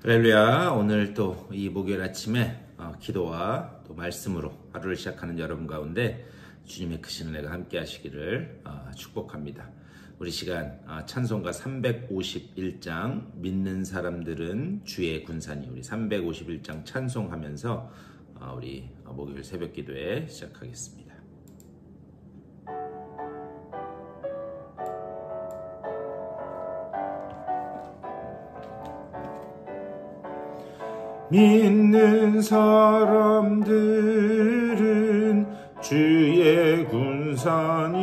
할렐루야. 오늘 또 이 목요일 아침에 기도와 또 말씀으로 하루를 시작하는 여러분 가운데 주님의 크신 은혜가 함께 하시기를 축복합니다. 우리 시간 찬송가 351장 믿는 사람들은 주의 군산이, 우리 351장 찬송하면서 우리 목요일 새벽 기도에 시작하겠습니다. 믿는 사람들은 주의 군산이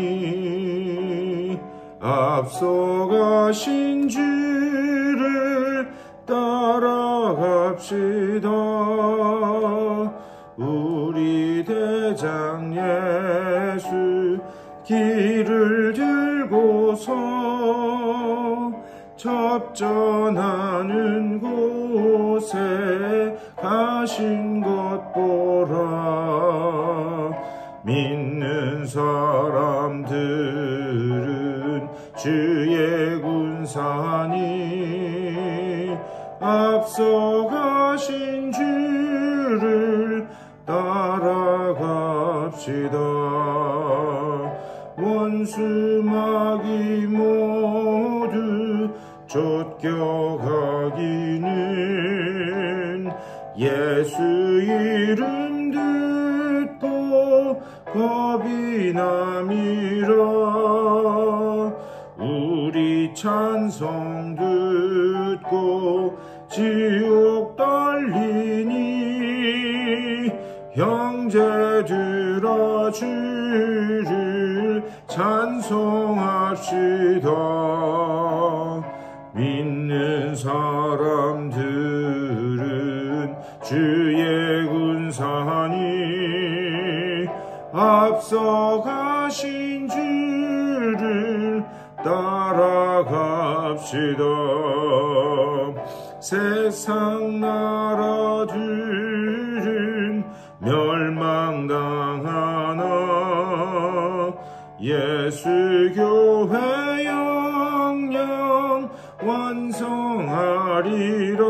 앞서가신 주를 따라갑시다. 우리 대장 예수 길을 들고서 접전하는 곳에 가신 것 보라. 믿는 사람들은 주의 군산이 앞서가신 주를 따라갑시다. 원수마귀 모두 쫓겨가기는 예수 이름 듣고 겁이 남이라. 우리 찬송 듣고 지옥 달리니 형제들아 주를 찬송합시다. 믿는 사람들은 주의 군산이 앞서가신 주를 따라갑시다. 세상 나라들은 멸망당하나 예수 교회 영영 완성하리라.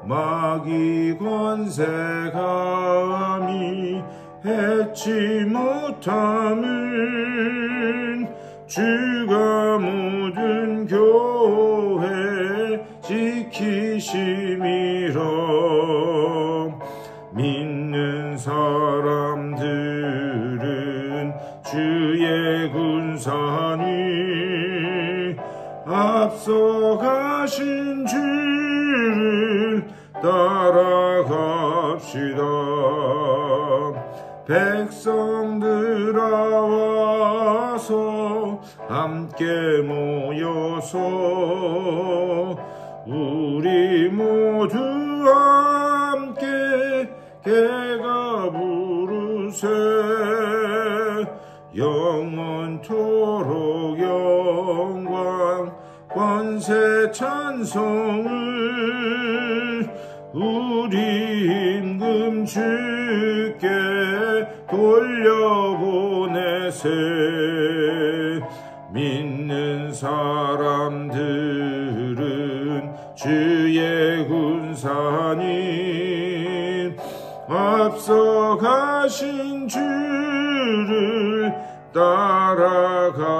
마귀 권세 감히 해치 못함은 주가 모든 교회 지키심이라. 믿는 사람들은 주의 군산이 앞서가신 주를 따라갑시다. 백성들아 와서 함께 모여서 우리 모두 함께 개가 부르세. 영원토록 영광 권세 찬송을 우리 임금 주께 돌려보내세. 믿는 사람들은 주의 군산이 앞서가신 주를 따라갑시다.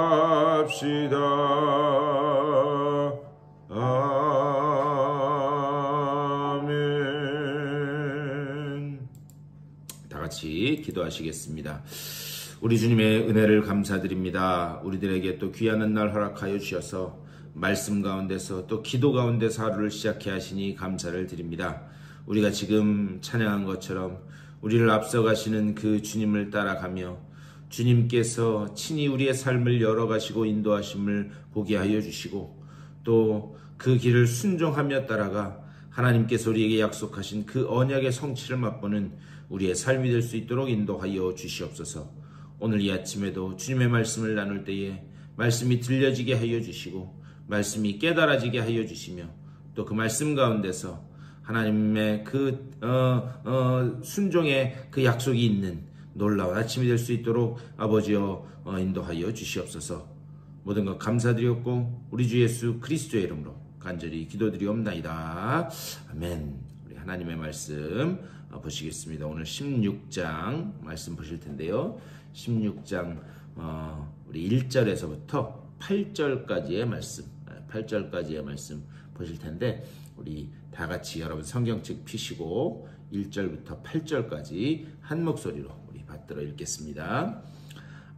아멘. 다 같이 기도하시겠습니다. 우리 주님의 은혜를 감사드립니다. 우리들에게 또 귀한 날 허락하여 주셔서 말씀 가운데서 또 기도 가운데서 하루를 시작해 하시니 감사를 드립니다. 우리가 지금 찬양한 것처럼 우리를 앞서가시는 그 주님을 따라가며 주님께서 친히 우리의 삶을 열어가시고 인도하심을 보게 하여 주시고 또 그 길을 순종하며 따라가 하나님께서 우리에게 약속하신 그 언약의 성취를 맛보는 우리의 삶이 될 수 있도록 인도하여 주시옵소서. 오늘 이 아침에도 주님의 말씀을 나눌 때에 말씀이 들려지게 하여 주시고 말씀이 깨달아지게 하여 주시며 또 그 말씀 가운데서 하나님의 그 순종의 그 약속이 있는 놀라운 아침이 될 수 있도록 아버지여 인도하여 주시옵소서. 모든 것 감사드렸고 우리 주 예수 그리스도의 이름으로 간절히 기도드리옵나이다. 아멘. 우리 하나님의 말씀 보시겠습니다. 오늘 16장 말씀 보실 텐데요. 16장 우리 1절에서부터 8절까지의 말씀 보실 텐데, 우리 다 같이 여러분 성경책 펴시고 1절부터 8절까지 한 목소리로 우리 받들어 읽겠습니다.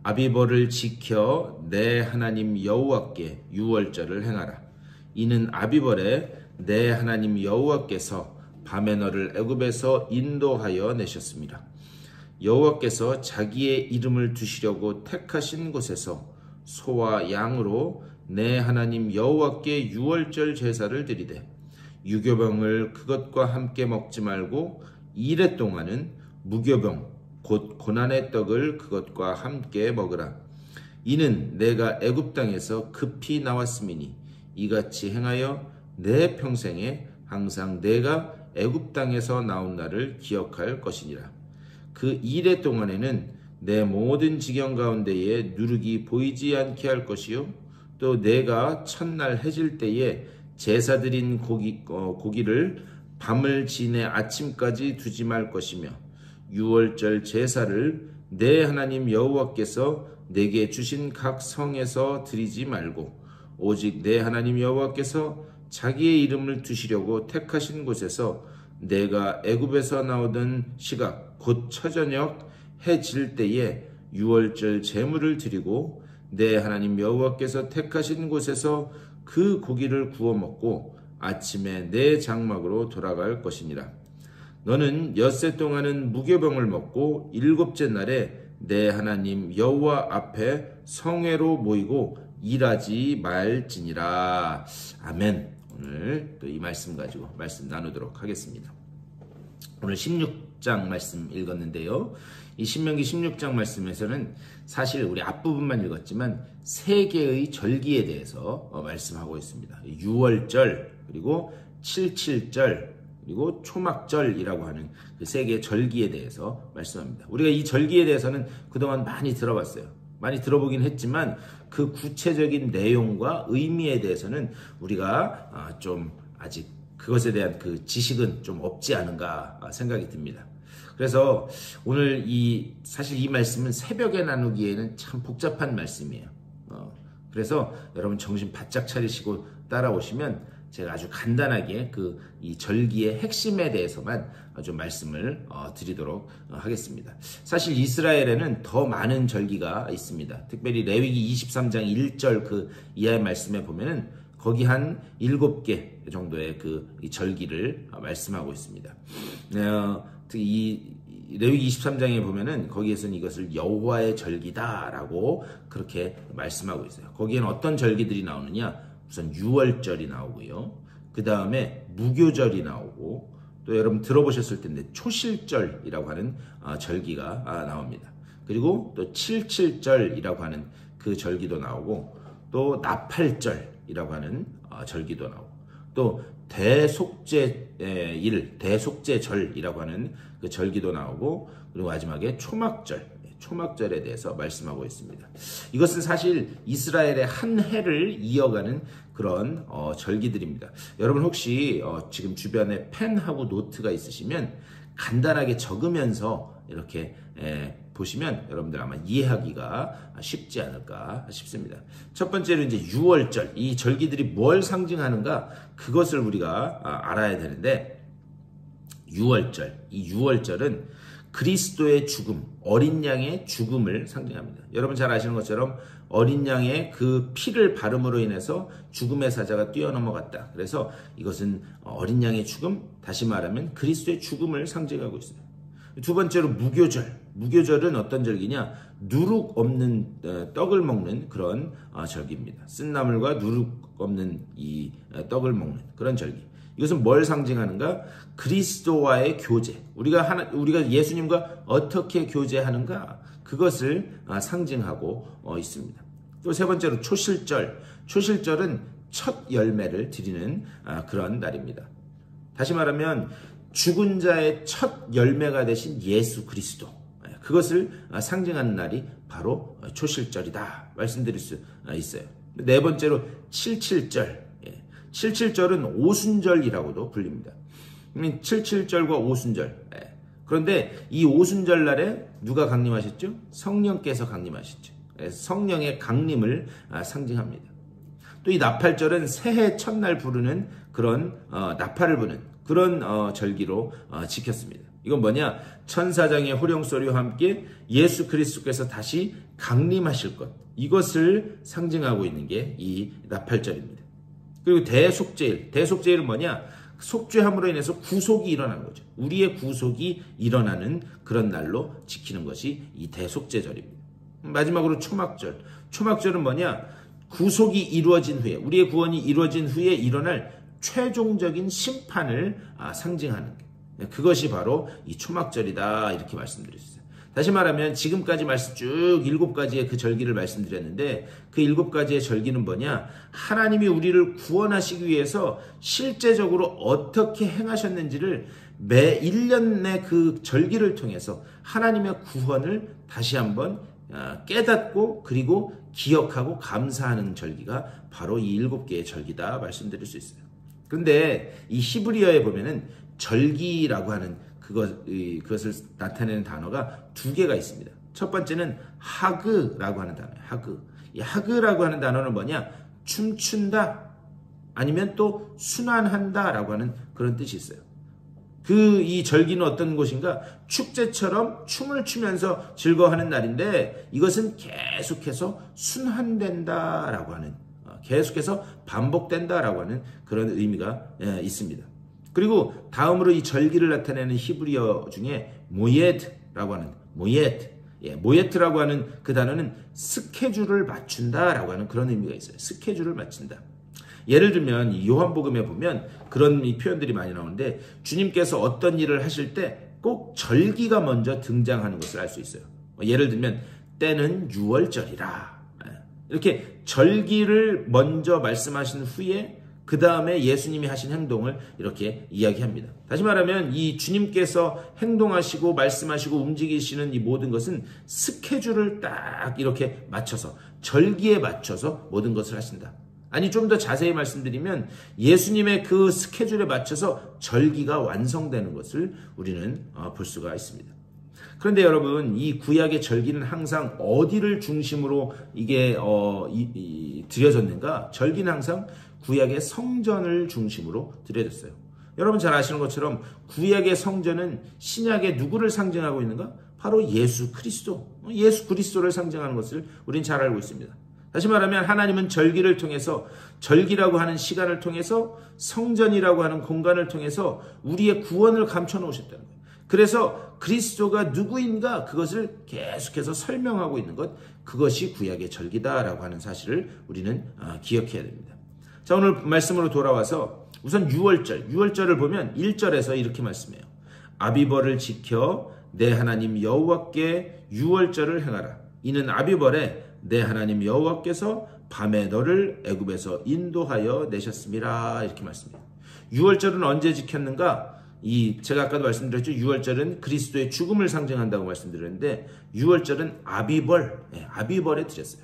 아비벌을 지켜 내 하나님 여호와께 유월절을 행하라. 이는 아비벌에 내 하나님 여호와께서 밤에 너를 애굽에서 인도하여 내셨습니다. 여호와께서 자기의 이름을 두시려고 택하신 곳에서 소와 양으로 내 하나님 여호와께 유월절 제사를 드리되, 유교병을 그것과 함께 먹지 말고 이레 동안은 무교병 곧 고난의 떡을 그것과 함께 먹으라. 이는 내가 애굽 땅에서 급히 나왔음이니 이같이 행하여 내 평생에 항상 내가 애굽 땅에서 나온 날을 기억할 것이니라. 그 이레 동안에는 내 모든 지경 가운데에 누룩이 보이지 않게 할 것이요, 또 내가 첫날 해질 때에 제사 드린 고기를 밤을 지내 아침까지 두지 말 것이며, 유월절 제사를 내 하나님 여호와께서 내게 주신 각 성에서 드리지 말고 오직 내 하나님 여호와께서 자기의 이름을 두시려고 택하신 곳에서 내가 애굽에서 나오던 시각 곧 처저녁 해 질 때에 유월절 제물을 드리고 내 하나님 여호와께서 택하신 곳에서 그 고기를 구워 먹고 아침에 내 장막으로 돌아갈 것이니라. 너는 엿새 동안은 무교병을 먹고 일곱째 날에 내 하나님 여호와 앞에 성회로 모이고 일하지 말지니라. 아멘. 오늘 또 이 말씀 가지고 말씀 나누도록 하겠습니다. 오늘 16장 말씀 읽었는데요. 이 신명기 16장 말씀에서는 사실 우리 앞부분만 읽었지만 세 개의 절기에 대해서 말씀하고 있습니다. 유월절, 그리고 칠칠절, 그리고 초막절이라고 하는 그 세 개의 절기에 대해서 말씀합니다. 우리가 이 절기에 대해서는 그동안 많이 들어봤어요. 많이 들어보긴 했지만 그 구체적인 내용과 의미에 대해서는 우리가 좀 아직 그것에 대한 그 지식은 좀 없지 않은가 생각이 듭니다. 그래서 오늘 사실 이 말씀은 새벽에 나누기에는 참 복잡한 말씀이에요. 그래서 여러분 정신 바짝 차리시고 따라오시면 제가 아주 간단하게 이 절기의 핵심에 대해서만 좀 말씀을 드리도록 하겠습니다. 사실 이스라엘에는 더 많은 절기가 있습니다. 특별히 레위기 23장 1절 그 이하의 말씀에 보면은 거기 한 7개 정도의 이 절기를 말씀하고 있습니다. 이 레위기 23장에 보면은 거기에서는 이것을 여호와의 절기다라고 그렇게 말씀하고 있어요. 거기에는 어떤 절기들이 나오느냐? 우선 유월절이 나오고요. 그 다음에 무교절이 나오고, 또 여러분 들어보셨을 텐데 초실절이라고 하는 절기가 나옵니다. 그리고 또 칠칠절이라고 하는 그 절기도 나오고, 또 나팔절이라고 하는 절기도 나오고, 또 대속제절이라고 하는 그 절기도 나오고, 그리고 마지막에 초막절에 대해서 말씀하고 있습니다. 이것은 사실 이스라엘의 한 해를 이어가는 그런 절기들입니다. 여러분 혹시 지금 주변에 펜하고 노트가 있으시면 간단하게 적으면서 이렇게 보시면 여러분들 아마 이해하기가 쉽지 않을까 싶습니다. 첫 번째로 이제 유월절, 이 절기들이 뭘 상징하는가, 그것을 우리가 알아야 되는데, 이 유월절은 그리스도의 죽음, 어린 양의 죽음을 상징합니다. 여러분 잘 아시는 것처럼 어린 양의 그 피를 바름으로 인해서 죽음의 사자가 뛰어넘어갔다. 그래서 이것은 어린 양의 죽음, 다시 말하면 그리스도의 죽음을 상징하고 있습니다. 두 번째로 무교절은 어떤 절기냐? 누룩 없는 떡을 먹는 그런 절기입니다. 쓴나물과 누룩 없는 이 떡을 먹는 그런 절기. 이것은 뭘 상징하는가? 그리스도와의 교제. 우리가 예수님과 어떻게 교제하는가? 그것을 상징하고 있습니다. 또 세 번째로 초실절. 초실절은 첫 열매를 드리는 그런 날입니다. 다시 말하면 죽은 자의 첫 열매가 되신 예수 그리스도. 그것을 상징하는 날이 바로 초실절이다 말씀드릴 수 있어요. 네 번째로 칠칠절. 칠칠절은 오순절이라고도 불립니다. 77절과 오순절. 그런데 이 오순절 날에 누가 강림하셨죠? 성령께서 강림하셨죠. 성령의 강림을 상징합니다. 또 이 나팔절은 새해 첫날 부르는 그런 나팔을 부는 그런 절기로 지켰습니다. 이건 뭐냐? 천사장의 호령소리와 함께 예수 그리스도께서 다시 강림하실 것, 이것을 상징하고 있는 게 이 나팔절입니다. 그리고 대속죄일, 대속죄일은 뭐냐? 속죄함으로 인해서 구속이 일어나는 거죠. 우리의 구속이 일어나는 그런 날로 지키는 것이 이 대속죄절입니다. 마지막으로 초막절. 초막절은 뭐냐? 구속이 이루어진 후에, 우리의 구원이 이루어진 후에 일어날 최종적인 심판을 상징하는 것. 그것이 바로 이 초막절이다, 이렇게 말씀드렸어요. 다시 말하면 지금까지 말씀 쭉 7가지의 그 절기를 말씀드렸는데, 그 7가지의 절기는 뭐냐? 하나님이 우리를 구원하시기 위해서 실제적으로 어떻게 행하셨는지를 매 1년 내 그 절기를 통해서 하나님의 구원을 다시 한번 깨닫고 그리고 기억하고 감사하는 절기가 바로 이 7개의 절기다 말씀드릴 수 있어요. 그런데 이 히브리어에 보면은 절기라고 하는 그것을 나타내는 단어가 2개가 있습니다. 첫 번째는 하그라고 하는 단어예요. 하그. 이 하그라고 하는 단어는 뭐냐? 춤춘다, 아니면 또 순환한다라고 하는 그런 뜻이 있어요. 이 절기는 어떤 것인가? 축제처럼 춤을 추면서 즐거워하는 날인데, 이것은 계속해서 순환된다라고 하는, 계속해서 반복된다라고 하는 그런 의미가 있습니다. 그리고 다음으로 이 절기를 나타내는 히브리어 중에 모예드라고 하는, 모예트라고 하는 그 단어는 스케줄을 맞춘다라고 하는 그런 의미가 있어요. 스케줄을 맞춘다. 예를 들면 요한복음에 보면 그런 표현들이 많이 나오는데, 주님께서 어떤 일을 하실 때 꼭 절기가 먼저 등장하는 것을 알 수 있어요. 예를 들면 때는 6월절이라, 이렇게 절기를 먼저 말씀하신 후에 그 다음에 예수님이 하신 행동을 이렇게 이야기합니다. 다시 말하면 이 주님께서 행동하시고 말씀하시고 움직이시는 이 모든 것은 스케줄을 딱 이렇게 맞춰서, 절기에 맞춰서 모든 것을 하신다. 아니, 좀 더 자세히 말씀드리면 예수님의 그 스케줄에 맞춰서 절기가 완성되는 것을 우리는 볼 수가 있습니다. 그런데 여러분, 이 구약의 절기는 항상 어디를 중심으로 이게 드려졌는가? 절기는 항상 구약의 성전을 중심으로 드려졌어요. 여러분 잘 아시는 것처럼 구약의 성전은 신약의 누구를 상징하고 있는가? 바로 예수 그리스도를 상징하는 것을 우린 잘 알고 있습니다. 다시 말하면 하나님은 절기를 통해서, 절기라고 하는 시간을 통해서, 성전이라고 하는 공간을 통해서 우리의 구원을 감춰 놓으셨다는 거예요. 그래서 그리스도가 누구인가, 그것을 계속해서 설명하고 있는 것, 그것이 구약의 절기다라고 하는 사실을 우리는 기억해야 됩니다. 자, 오늘 말씀으로 돌아와서 우선 6월절을 보면 1절에서 이렇게 말씀해요. 아비벌을 지켜 내 하나님 여호와께 6월절을 행하라. 이는 아비벌에 내 하나님 여호와께서 밤에 너를 애굽에서 인도하여 내셨음이라, 이렇게 말씀해요. 6월절은 언제 지켰는가? 제가 아까도 말씀드렸죠. 6월절은 그리스도의 죽음을 상징한다고 말씀드렸는데, 6월절은 아비벌에 드렸어요.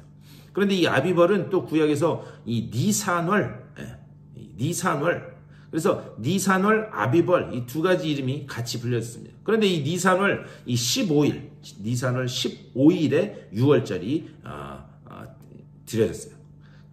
그런데 이 아비벌은 또 구약에서 이 니산월, 그래서 니산월, 아비벌, 이 2가지 이름이 같이 불려졌습니다. 그런데 이 니산월, 니산월 15일에 6월절이 드려졌어요.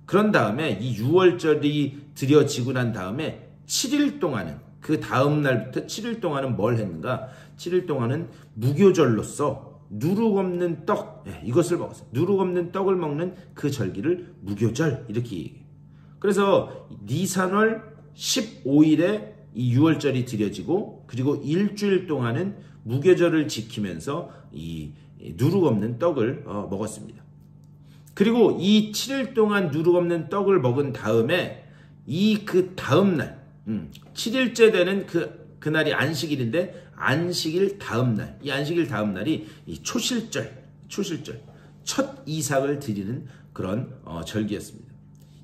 그런 다음에 이 6월절이 드려지고 난 다음에 7일 동안은, 그 다음 날부터 7일 동안은 뭘 했는가? 7일 동안은 무교절로서 누룩 없는 떡, 이것을 먹었어요. 누룩 없는 떡을 먹는 그 절기를 무교절, 이렇게 얘기해요. 그래서 니산월 15일에 이 6월절이 드려지고, 그리고 일주일 동안은 무교절을 지키면서 이 누룩 없는 떡을 먹었습니다. 그리고 이 7일 동안 누룩 없는 떡을 먹은 다음에 그 다음 날, 7일째 되는 그날이 안식일인데, 안식일 다음 날, 이 안식일 다음 날이 이 초실절, 첫 이삭을 드리는 그런 절기였습니다.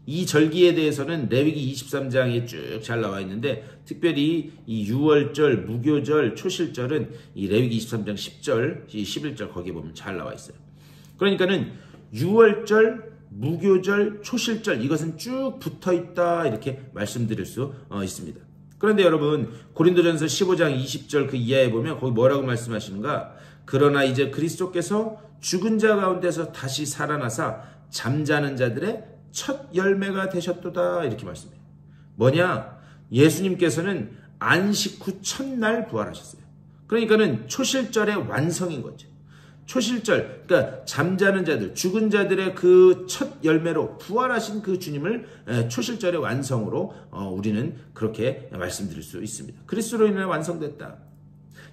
이 절기에 대해서는 레위기 23장에 쭉 잘 나와 있는데, 특별히 이 6월절, 무교절, 초실절은 이 레위기 23장 10절, 11절 거기에 보면 잘 나와 있어요. 그러니까는 6월절, 무교절, 초실절 이것은 쭉 붙어있다 이렇게 말씀드릴 수 있습니다. 그런데 여러분 고린도전서 15장 20절 그 이하에 보면 거기 뭐라고 말씀하시는가? 그러나 이제 그리스도께서 죽은 자 가운데서 다시 살아나사 잠자는 자들의 첫 열매가 되셨도다 이렇게 말씀해요. 뭐냐? 예수님께서는 안식 후 첫날 부활하셨어요. 그러니까는 초실절의 완성인 거죠. 초실절, 그러니까 잠자는 자들, 죽은 자들의 그 첫 열매로 부활하신 그 주님을 초실절의 완성으로 우리는 그렇게 말씀드릴 수 있습니다. 그리스도로 인해 완성됐다.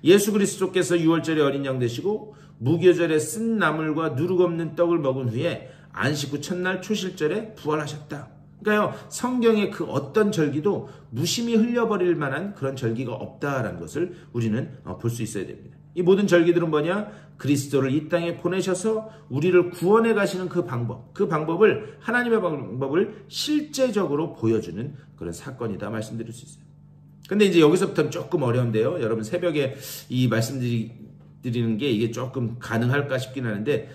예수 그리스도께서 유월절에 어린 양 되시고 무교절에 쓴 나물과 누룩 없는 떡을 먹은 후에 안식 후 첫날 초실절에 부활하셨다. 그러니까요, 성경의 그 어떤 절기도 무심히 흘려버릴 만한 그런 절기가 없다라는 것을 우리는 볼 수 있어야 됩니다. 이 모든 절기들은 뭐냐? 그리스도를 이 땅에 보내셔서 우리를 구원해 가시는 그 방법을 하나님의 방법을 실제적으로 보여주는 그런 사건이다 말씀드릴 수 있어요. 근데 이제 여기서부터는 조금 어려운데요. 여러분 새벽에 이 말씀드리는 게 이게 조금 가능할까 싶긴 하는데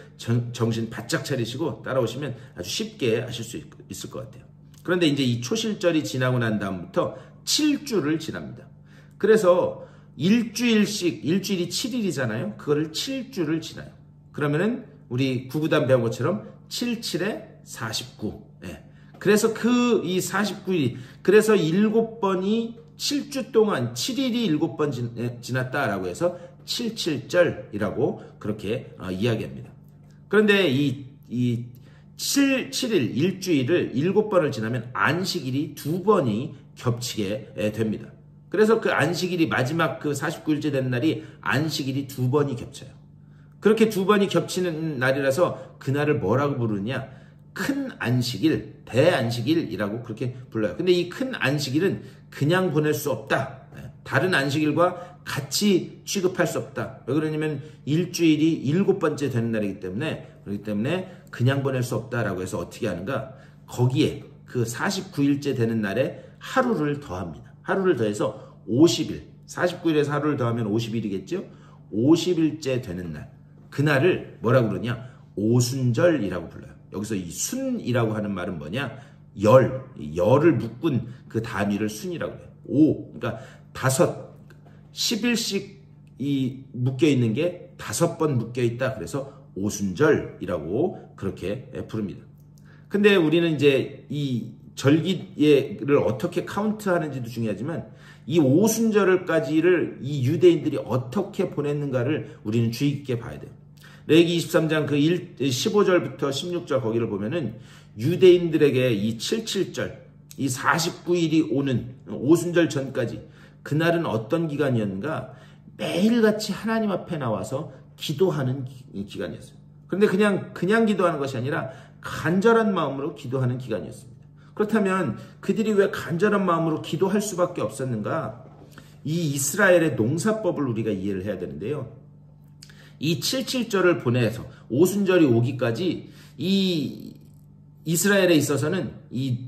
정신 바짝 차리시고 따라오시면 아주 쉽게 하실 수 있을 것 같아요. 그런데 이제 이 초실절이 지나고 난 다음부터 7주를 지납니다. 그래서 일주일씩, 일주일이 7일이잖아요. 그거를 7주를 지나요. 그러면은 우리 구구단 배운 것처럼 7, 7에 49. 예. 그래서 이 49일이, 그래서 7번이 7주 동안 7일이 7번 지났다라고 해서 77절이라고 그렇게 이야기합니다. 그런데 이 7일, 일주일을 7번을 지나면 안식일이 2번이 겹치게 됩니다. 그래서 그 안식일이 마지막 그 49일째 되는 날이 안식일이 2번이 겹쳐요. 그렇게 2번이 겹치는 날이라서 그날을 뭐라고 부르느냐? 큰 안식일, 대안식일이라고 그렇게 불러요. 근데 이 큰 안식일은 그냥 보낼 수 없다. 다른 안식일과 같이 취급할 수 없다. 왜 그러냐면 일주일이 7번째 되는 날이기 때문에, 그렇기 때문에 그냥 보낼 수 없다라고 해서 어떻게 하는가? 거기에 그 49일째 되는 날에 하루를 더합니다. 하루를 더해서 50일, 49일에서 하루를 더하면 50일이겠죠? 50일째 되는 날, 그날을 뭐라고 그러냐? 오순절이라고 불러요. 여기서 이 순이라고 하는 말은 뭐냐? 열을 묶은 그 단위를 순이라고 해요. 그러니까 10일씩 이 묶여있는 게 5번 묶여있다. 그래서 오순절이라고 그렇게 부릅니다. 근데 우리는 이제 이 절기를 어떻게 카운트하는지도 중요하지만 이 오순절까지를 이 유대인들이 어떻게 보냈는가를 우리는 주의 깊게 봐야 돼요. 레위기 23장 그 15절부터 16절 거기를 보면은 유대인들에게 이 77절, 이 49일이 오는 오순절 전까지 그날은 어떤 기간이었는가? 매일같이 하나님 앞에 나와서 기도하는 기간이었어요. 그런데 그냥 기도하는 것이 아니라 간절한 마음으로 기도하는 기간이었습니다. 그렇다면 그들이 왜 간절한 마음으로 기도할 수밖에 없었는가? 이 이스라엘의 농사법을 우리가 이해를 해야 되는데요. 이 77절을 보내서 오순절이 오기까지 이 이스라엘에 있어서는 이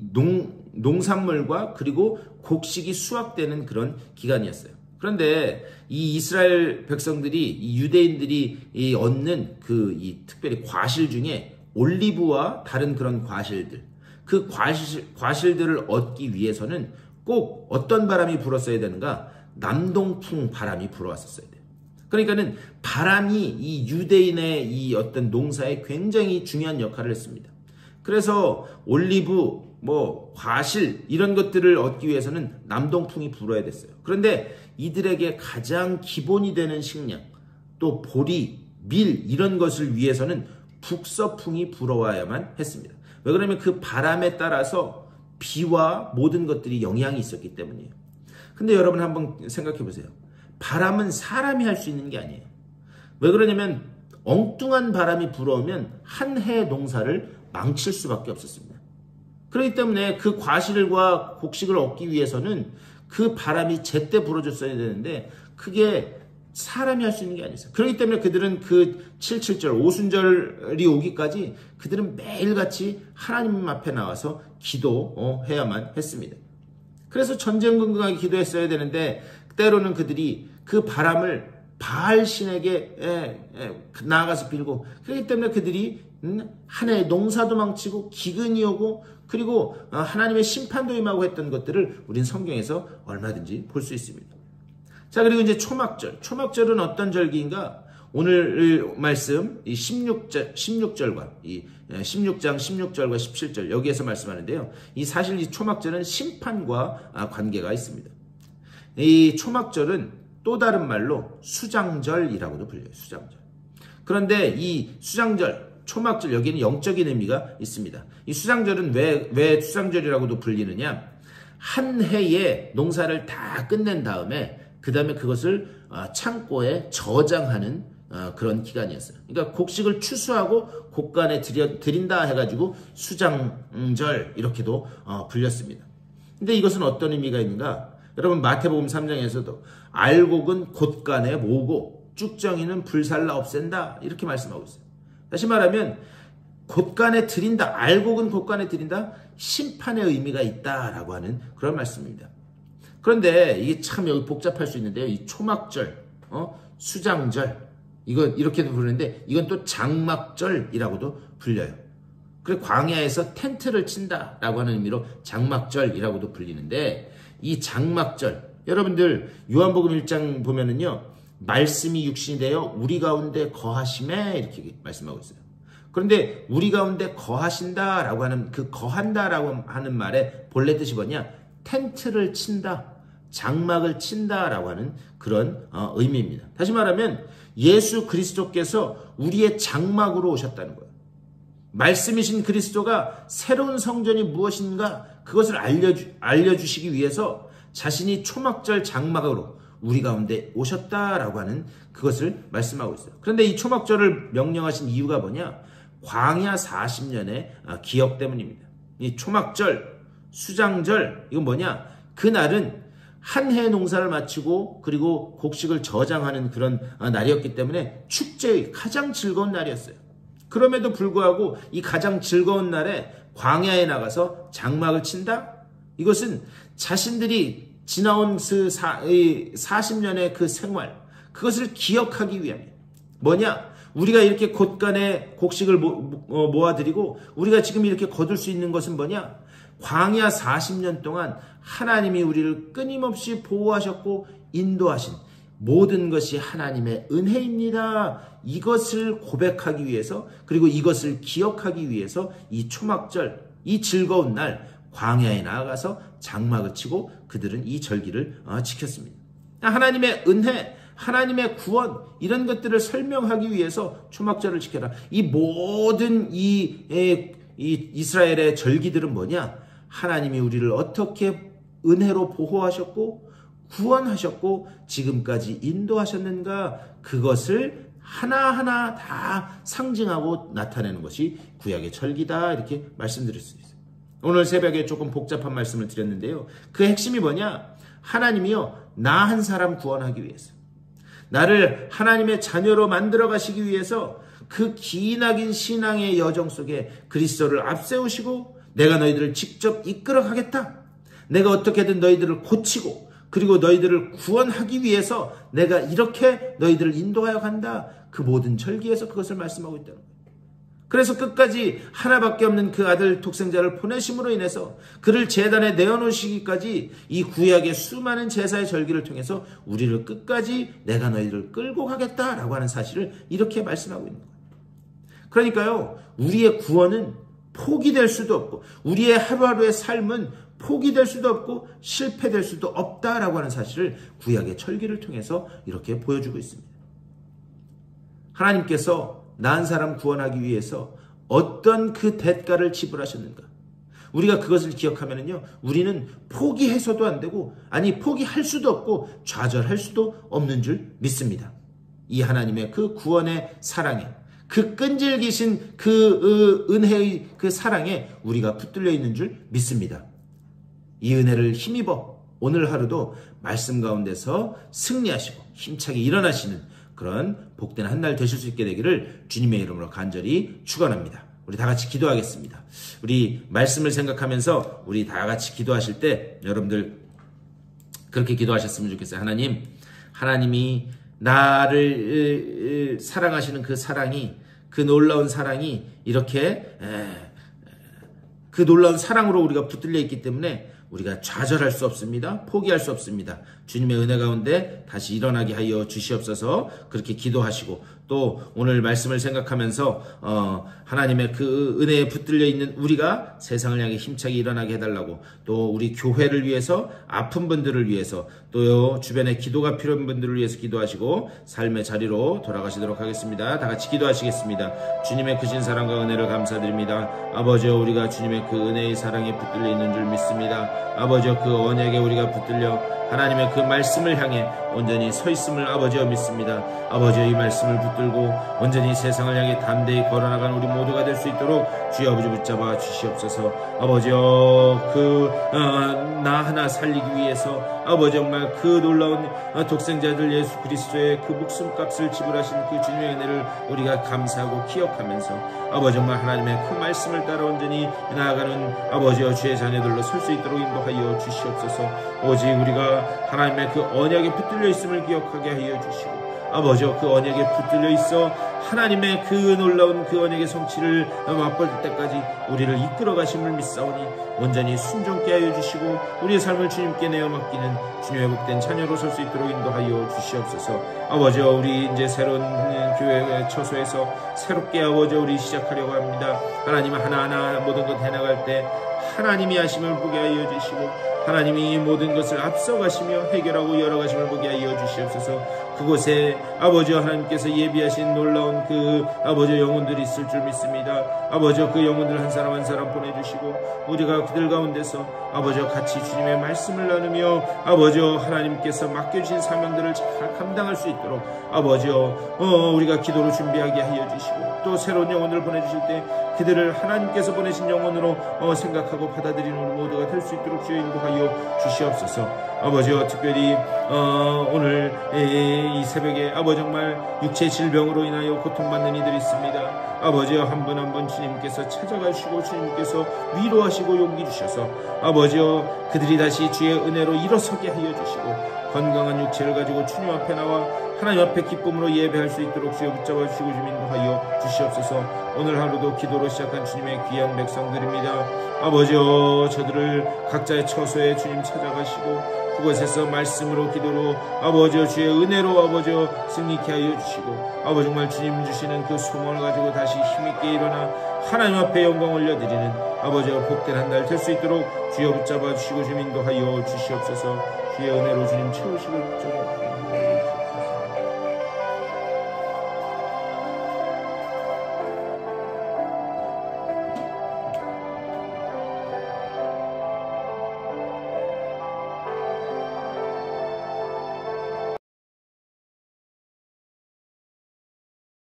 농산물과 그리고 곡식이 수확되는 그런 기간이었어요. 그런데 이 이스라엘 백성들이, 이 유대인들이 얻는 이 특별히 과실 중에 올리브와 다른 그런 과실들, 그 과실들을 얻기 위해서는 꼭 어떤 바람이 불었어야 되는가? 남동풍 바람이 불어왔었어야 돼요. 그러니까는 바람이 이 유대인의 이 어떤 농사에 굉장히 중요한 역할을 했습니다. 그래서 올리브, 과실 이런 것들을 얻기 위해서는 남동풍이 불어야 됐어요. 그런데 이들에게 가장 기본이 되는 식량, 또 보리, 밀 이런 것을 위해서는 북서풍이 불어와야만 했습니다. 왜 그러냐면 그 바람에 따라서 비와 모든 것들이 영향이 있었기 때문이에요. 근데 여러분 한번 생각해 보세요. 바람은 사람이 할 수 있는 게 아니에요. 왜 그러냐면 엉뚱한 바람이 불어오면 한 해 농사를 망칠 수밖에 없었습니다. 그렇기 때문에 그 과실과 곡식을 얻기 위해서는 그 바람이 제때 불어줬어야 되는데 그게 사람이 할 수 있는 게 아니었어요. 그렇기 때문에 그들은 그 77절, 오순절이 오기까지 그들은 매일같이 하나님 앞에 나와서 기도해야만 했습니다. 그래서 전전긍긍하게 기도했어야 되는데 때로는 그들이 그 바람을 바알 신에게 나아가서 빌고, 그렇기 때문에 그들이 한 해 농사도 망치고 기근이 오고 그리고 하나님의 심판도 임하고 했던 것들을 우린 성경에서 얼마든지 볼 수 있습니다. 자, 그리고 이제 초막절. 초막절은 어떤 절기인가? 오늘 말씀 이 16절과 이 16장 16절과 17절 여기에서 말씀하는데요. 사실 이 초막절은 심판과 관계가 있습니다. 이 초막절은 또 다른 말로 수장절이라고도 불려요. 수장절. 그런데 이 수장절, 초막절 여기는 영적인 의미가 있습니다. 이 수장절은 왜 수장절이라고도 불리느냐? 한 해의 농사를 다 끝낸 다음에 그 다음에 그것을 창고에 저장하는 그런 기간이었어요. 그러니까 곡식을 추수하고 곡간에 드린다 해가지고 수장절 이렇게도 불렸습니다. 근데 이것은 어떤 의미가 있는가? 여러분 마태복음 3장에서도 알곡은 곳간에 모으고 쭉정이는 불살라 없앤다 이렇게 말씀하고 있어요. 다시 말하면 곳간에 드린다, 알곡은 곳간에 드린다, 심판의 의미가 있다라고 하는 그런 말씀입니다. 그런데 이게 참 여기 복잡할 수 있는데요. 이 초막절, 수장절, 이거 이렇게도 부르는데 이건 또 장막절이라고도 불려요. 그리고 광야에서 텐트를 친다라고 하는 의미로 장막절이라고도 불리는데 이 장막절, 여러분들 요한복음 1장 보면은요. 말씀이 육신이 되어 우리 가운데 거하심에 이렇게 말씀하고 있어요. 그런데 우리 가운데 거하신다라고 하는 그 거한다라고 하는 말의 본래 뜻이 뭐냐? 텐트를 친다, 장막을 친다라고 하는 그런 의미입니다. 다시 말하면 예수 그리스도께서 우리의 장막으로 오셨다는 거예요. 말씀이신 그리스도가 새로운 성전이 무엇인가 그것을 알려주시기 위해서 자신이 초막절 장막으로 우리 가운데 오셨다라고 하는 그것을 말씀하고 있어요. 그런데 이 초막절을 명령하신 이유가 뭐냐? 광야 40년의 기억 때문입니다. 이 초막절, 수장절, 이건 뭐냐? 그날은 한 해 농사를 마치고 그리고 곡식을 저장하는 그런 날이었기 때문에 축제의 가장 즐거운 날이었어요. 그럼에도 불구하고 이 가장 즐거운 날에 광야에 나가서 장막을 친다? 이것은 자신들이 지나온 그 40년의 그 생활, 그것을 기억하기 위함이에요. 뭐냐? 우리가 이렇게 곳간에 곡식을 모아드리고 우리가 지금 이렇게 거둘 수 있는 것은 뭐냐? 광야 40년 동안 하나님이 우리를 끊임없이 보호하셨고 인도하신 모든 것이 하나님의 은혜입니다. 이것을 고백하기 위해서, 그리고 이것을 기억하기 위해서 이 초막절, 이 즐거운 날 광야에 나아가서 장막을 치고 그들은 이 절기를 지켰습니다. 하나님의 은혜, 하나님의 구원, 이런 것들을 설명하기 위해서 초막절을 지켜라. 이 모든 이스라엘의 절기들은 뭐냐? 하나님이 우리를 어떻게 은혜로 보호하셨고 구원하셨고 지금까지 인도하셨는가, 그것을 하나하나 다 상징하고 나타내는 것이 구약의 절기다, 이렇게 말씀드릴 수 있어요. 오늘 새벽에 조금 복잡한 말씀을 드렸는데요. 그 핵심이 뭐냐? 하나님이요, 나 한 사람 구원하기 위해서, 나를 하나님의 자녀로 만들어 가시기 위해서 그 기나긴 신앙의 여정 속에 그리스도를 앞세우시고 내가 너희들을 직접 이끌어 가겠다, 내가 어떻게든 너희들을 고치고 그리고 너희들을 구원하기 위해서 내가 이렇게 너희들을 인도하여 간다, 그 모든 절기에서 그것을 말씀하고 있다는 거예요. 그래서 끝까지 하나밖에 없는 그 아들 독생자를 보내심으로 인해서 그를 제단에 내어놓으시기까지 이 구약의 수많은 제사의 절기를 통해서 우리를 끝까지 내가 너희들을 끌고 가겠다라고 하는 사실을 이렇게 말씀하고 있는 거예요. 그러니까요, 우리의 구원은 포기될 수도 없고 우리의 하루하루의 삶은 포기될 수도 없고 실패될 수도 없다라고 하는 사실을 구약의 절기를 통해서 이렇게 보여주고 있습니다. 하나님께서 나 한 사람 구원하기 위해서 어떤 그 대가를 지불하셨는가, 우리가 그것을 기억하면요, 우리는 포기해서도 안 되고, 아니 포기할 수도 없고 좌절할 수도 없는 줄 믿습니다. 이 하나님의 그 구원의 사랑에, 그 끈질기신 그 은혜의 그 사랑에 우리가 붙들려 있는 줄 믿습니다. 이 은혜를 힘입어 오늘 하루도 말씀 가운데서 승리하시고 힘차게 일어나시는 그런 복된 한 날 되실 수 있게 되기를 주님의 이름으로 간절히 축원합니다. 우리 다 같이 기도하겠습니다. 우리 말씀을 생각하면서 우리 다 같이 기도하실 때 여러분들 그렇게 기도하셨으면 좋겠어요. 하나님이 나를 사랑하시는 그 사랑이, 그 놀라운 사랑이 이렇게 그 놀라운 사랑으로 우리가 붙들려 있기 때문에 우리가 좌절할 수 없습니다. 포기할 수 없습니다. 주님의 은혜 가운데 다시 일어나게 하여 주시옵소서. 그렇게 기도하시고, 또 오늘 말씀을 생각하면서 하나님의 그 은혜에 붙들려 있는 우리가 세상을 향해 힘차게 일어나게 해달라고, 또 우리 교회를 위해서, 아픈 분들을 위해서, 또 주변에 기도가 필요한 분들을 위해서 기도하시고 삶의 자리로 돌아가시도록 하겠습니다. 다 같이 기도하시겠습니다. 주님의 크신 사랑과 은혜를 감사드립니다. 아버지여, 우리가 주님의 그 은혜의 사랑에 붙들려 있는 줄 믿습니다. 아버지여, 그 언약에 우리가 붙들려 하나님의 그 말씀을 향해 온전히 서 있음을 아버지여 믿습니다. 아버지여, 이 말씀을 붙들고 온전히 세상을 향해 담대히 걸어나가는 우리 모두가 될 수 있도록 주여 아버지 붙잡아 주시옵소서. 아버지여, 나 하나 살리기 위해서 아버지 정말 그 놀라운 독생자들 예수 그리스도의 그 목숨값을 지불하신 그 주님의 은혜를 우리가 감사하고 기억하면서 아버지 정말 하나님의 그 말씀을 따라 온전히 나아가는 아버지여 주의 자녀들로 설 수 있도록 인도하여 주시옵소서. 오직 우리가 하나님의 그 언약에 붙들려 있음을 기억하게 하여 주시고, 아버지여, 그 언약에 붙들려 있어 하나님의 그 놀라운 그 언약의 성취를 맛볼 때까지 우리를 이끌어 가심을 믿사오니 온전히 순종케 하여 주시고 우리의 삶을 주님께 내어 맡기는 주님의 복된 자녀로 설 수 있도록 인도하여 주시옵소서. 아버지여, 우리 이제 새로운 교회 처소에서 새롭게 아버지여 우리 시작하려고 합니다. 하나님 하나하나 모든 것 해나갈 때 하나님이 하심을 보게 하여 주시고, 하나님이 모든 것을 앞서가시며 해결하고 열어가심을 보게 하여 주시옵소서. 그곳에 아버지여 하나님께서 예비하신 놀라운 그 아버지여 영혼들이 있을 줄 믿습니다. 아버지여, 그 영혼들 한 사람 한 사람 보내주시고 우리가 그들 가운데서 아버지여 같이 주님의 말씀을 나누며 아버지여 하나님께서 맡겨주신 사명들을 잘 감당할 수 있도록 아버지여 우리가 기도로 준비하게 하여 주시고, 또 새로운 영혼을 보내주실 때 그들을 하나님께서 보내신 영혼으로 생각하고 받아들이는 우리 모두가 될 수 있도록 주여 인도하여 주시옵소서. 아버지여, 특별히 오늘 이 새벽에 아버지 정말 육체 질병으로 인하여 고통받는 이들이 있습니다. 아버지여, 한 분 한 분 주님께서 찾아가시고 주님께서 위로하시고 용기 주셔서 아버지여 그들이 다시 주의 은혜로 일어서게 하여 주시고 건강한 육체를 가지고 주님 앞에 나와 하나님 앞에 기쁨으로 예배할 수 있도록 주여 붙잡아 주시고 좀 인도하여 주시옵소서. 오늘 하루도 기도로 시작한 주님의 귀한 백성들입니다. 아버지여, 저들을 각자의 처소에 주님 찾아가시고 그곳에서 말씀으로 기도로 아버지여 주의 은혜로 아버지여 승리케 하여 주시고, 아버지 정말 주님 주시는 그 소망을 가지고 다시 힘있게 일어나 하나님 앞에 영광 올려드리는 아버지여 복된 한 달 될 수 있도록 주여 붙잡아 주시고 좀 인도하여 주시옵소서. 주의 은혜로 주님 채우시고 붙잡아 주시옵소서.